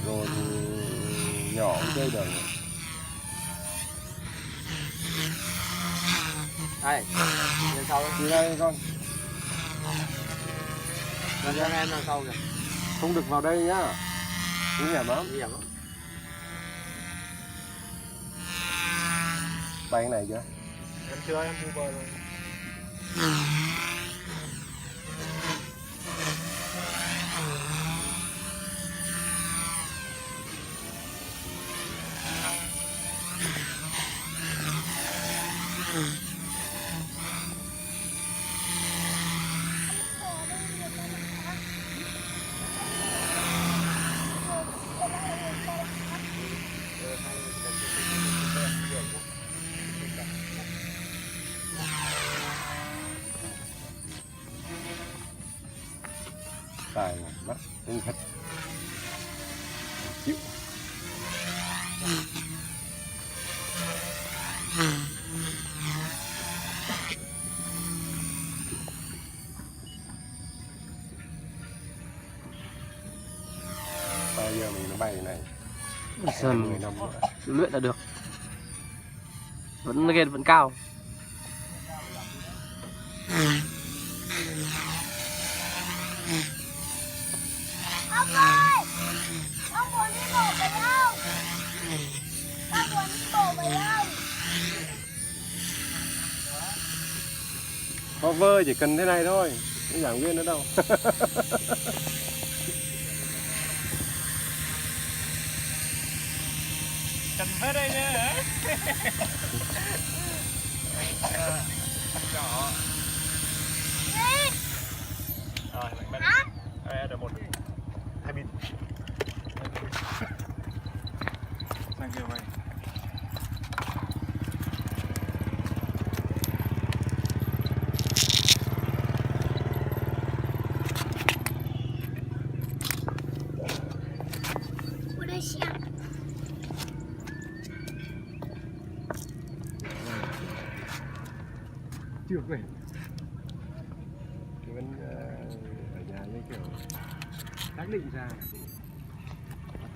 rồi thì nhỏ cũng chơi được. Đây, lên sau Đi đây con. lên cho em đằng sau kìa. Không được vào đây nhá. Nguy hiểm lắm. Nguy hiểm lắm. Bay cái này chưa? Em chưa, em bu bờ rồi. Tài mắt cũng thật. Chịu. Bao giờ mình nó bay này. Sầm 10 năm nữa. luyện là được. Vẫn ghen vẫn cao. Ông ơi! Ông muốn đi bộ với ông! Con muốn đi bộ với ông! Cover chỉ cần thế này thôi, cái giảng viên nữa đâu. Cần hết đây nhá. Nhỏ. Đi! Rồi, lạnh bét. Đây là một hai pin. Sang kia vậy. Ở đây xem. Chưa về. Vẫn ở nhà như kiểu xác định ra.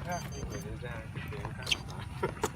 Khác, phải ra thì khác.